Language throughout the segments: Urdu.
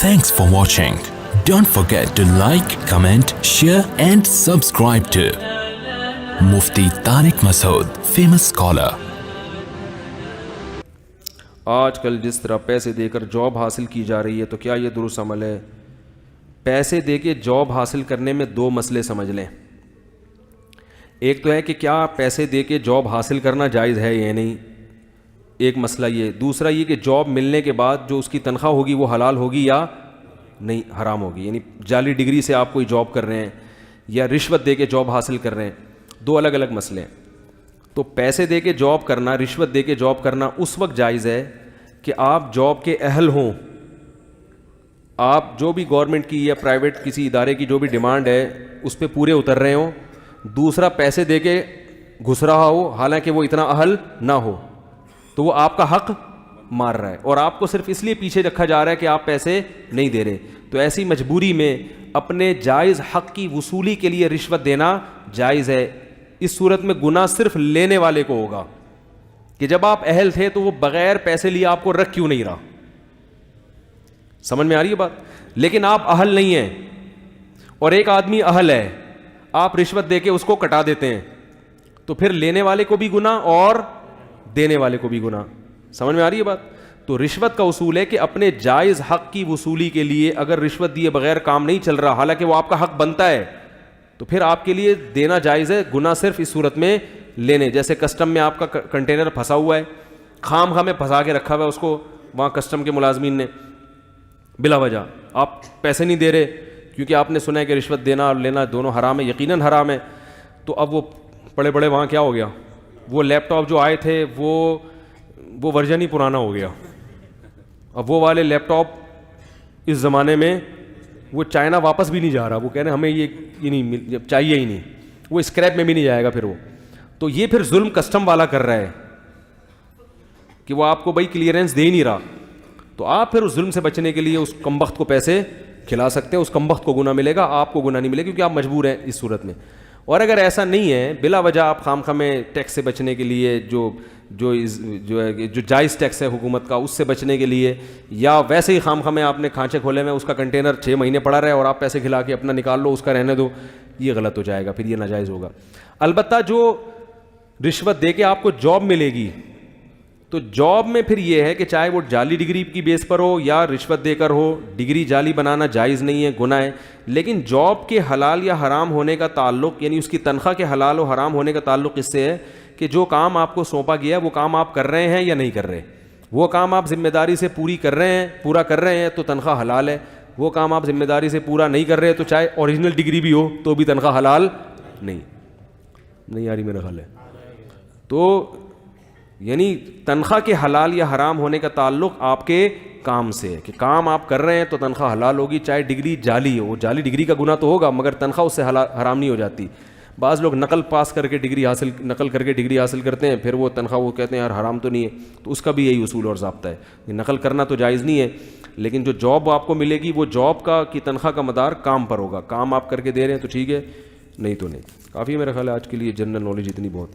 Thanks for watching. Don't forget to like, comment, share and subscribe to Mufti Tariq Masood, famous scholar. آج کل جس طرح پیسے دے کر جاب حاصل کی جا رہی ہے تو کیا یہ درست عمل ہے؟ پیسے دے کے جاب حاصل کرنے میں دو مسئلے سمجھ لیں. ایک تو ہے کہ کیا پیسے دے کے جاب حاصل کرنا جائز ہے یا نہیں، ایک مسئلہ یہ. دوسرا یہ کہ جاب ملنے کے بعد جو اس کی تنخواہ ہوگی وہ حلال ہوگی یا نہیں، حرام ہوگی. یعنی جعلی ڈگری سے آپ کوئی جاب کر رہے ہیں یا رشوت دے کے جاب حاصل کر رہے ہیں، دو الگ الگ مسئلے ہیں. تو پیسے دے کے جاب کرنا، رشوت دے کے جاب کرنا اس وقت جائز ہے کہ آپ جاب کے اہل ہوں، آپ جو بھی گورنمنٹ کی یا پرائیویٹ کسی ادارے کی جو بھی ڈیمانڈ ہے اس پہ پورے اتر رہے ہوں. دوسرا پیسے دے کے گھس رہا ہو حالانکہ وہ اتنا اہل نہ ہو، تو وہ آپ کا حق مار رہا ہے اور آپ کو صرف اس لیے پیچھے رکھا جا رہا ہے کہ آپ پیسے نہیں دے رہے. تو ایسی مجبوری میں اپنے جائز حق کی وصولی کے لیے رشوت دینا جائز ہے. اس صورت میں گناہ صرف لینے والے کو ہوگا کہ جب آپ اہل تھے تو وہ بغیر پیسے لیے آپ کو رکھ کیوں نہیں رہا. سمجھ میں آ رہی ہے بات؟ لیکن آپ اہل نہیں ہیں اور ایک آدمی اہل ہے، آپ رشوت دے کے اس کو کٹا دیتے ہیں، تو پھر لینے والے کو بھی گناہ اور دینے والے کو بھی گناہ. سمجھ میں آ رہی ہے بات؟ تو رشوت کا اصول ہے کہ اپنے جائز حق کی وصولی کے لیے اگر رشوت دیے بغیر کام نہیں چل رہا حالانکہ وہ آپ کا حق بنتا ہے تو پھر آپ کے لیے دینا جائز ہے. گناہ صرف اس صورت میں لینے. جیسے کسٹم میں آپ کا کنٹینر پھنسا ہوا ہے، خام خواہ میں پھنسا کے رکھا ہوا ہے اس کو وہاں کسٹم کے ملازمین نے بلا وجہ، آپ پیسے نہیں دے رہے کیونکہ آپ نے سنا ہے کہ رشوت دینا اور لینا دونوں حرام ہے، یقیناً حرام ہے. تو اب وہ پڑے بڑے وہاں کیا ہو گیا، وہ لیپ ٹاپ جو آئے تھے وہ ورژن ہی پرانا ہو گیا. اب وہ والے لیپ ٹاپ اس زمانے میں وہ چائنا واپس بھی نہیں جا رہا، وہ کہہ رہے ہیں ہمیں یہ نہیں چاہیے ہی نہیں، وہ اسکریپ میں بھی نہیں جائے گا پھر وہ. تو یہ پھر ظلم کسٹم والا کر رہا ہے کہ وہ آپ کو بھائی کلیئرنس دے ہی نہیں رہا. تو آپ پھر اس ظلم سے بچنے کے لیے اس کمبخت کو پیسے کھلا سکتے ہیں، اس کمبخت کو گناہ ملے گا، آپ کو گناہ نہیں ملے گا کیونکہ آپ مجبور ہیں اس صورت میں. اور اگر ایسا نہیں ہے، بلا وجہ آپ خام خواہ میں ٹیکس سے بچنے کے لیے جو جائز ٹیکس ہے حکومت کا اس سے بچنے کے لیے، یا ویسے ہی خام خواہ میں آپ نے کھانچے کھولے میں اس کا کنٹینر 6 مہینے پڑا رہے اور آپ پیسے کھلا کے اپنا نکال لو، اس کا رہنے دو، یہ غلط ہو جائے گا، پھر یہ ناجائز ہوگا. البتہ جو رشوت دے کے آپ کو جاب ملے گی تو جاب میں پھر یہ ہے کہ چاہے وہ جعلی ڈگری کی بیس پر ہو یا رشوت دے کر ہو، ڈگری جعلی بنانا جائز نہیں ہے، گناہ ہے. لیکن جاب کے حلال یا حرام ہونے کا تعلق، یعنی اس کی تنخواہ کے حلال و حرام ہونے کا تعلق اس سے ہے کہ جو کام آپ کو سونپا گیا ہے وہ کام آپ کر رہے ہیں یا نہیں کر رہے. وہ کام آپ ذمہ داری سے پورا کر رہے ہیں تو تنخواہ حلال ہے. وہ کام آپ ذمہ داری سے پورا نہیں کر رہے تو چاہے اوریجنل ڈگری بھی ہو تو بھی تنخواہ حلال نہیں آ رہی میرا خیال ہے. تو یعنی تنخواہ کے حلال یا حرام ہونے کا تعلق آپ کے کام سے ہے کہ کام آپ کر رہے ہیں تو تنخواہ حلال ہوگی، چاہے ڈگری جعلی ہو. جعلی ڈگری کا گناہ تو ہوگا مگر تنخواہ اس سے حرام نہیں ہو جاتی. بعض لوگ نقل کر کے ڈگری حاصل کرتے ہیں، پھر وہ تنخواہ وہ کہتے ہیں یار حرام تو نہیں ہے. تو اس کا بھی یہی اصول اور ضابطہ ہے کہ نقل کرنا تو جائز نہیں ہے، لیکن جو جاب آپ کو ملے گی وہ جاب کی تنخواہ کا مدار کام پر ہوگا. کام آپ کر کے دے رہے ہیں تو ٹھیک ہے، نہیں تو نہیں. کافی میرا خیال ہے آج کے لیے جنرل نالج اتنی بہت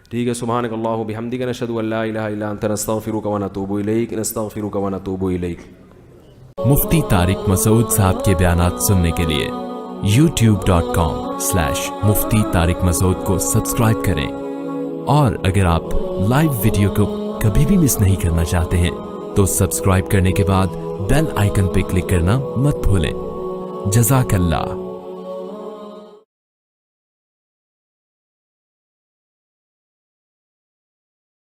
ٹھیک ہے. سبحانک اللہم و بحمدک، نشہد ان لا الہ الا انت، نستغفرک و نتوب الیک. مفتی طارق مسعود صاحب کے بیانات سننے کے لیے youtube.com/مفتی طارق مسعود کو سبسکرائب کریں، اور اگر آپ لائیو ویڈیو کو کبھی بھی مس نہیں کرنا چاہتے ہیں تو سبسکرائب کرنے کے بعد بیل آئیکن پہ کلک کرنا مت بھولیں. جزاک اللہ.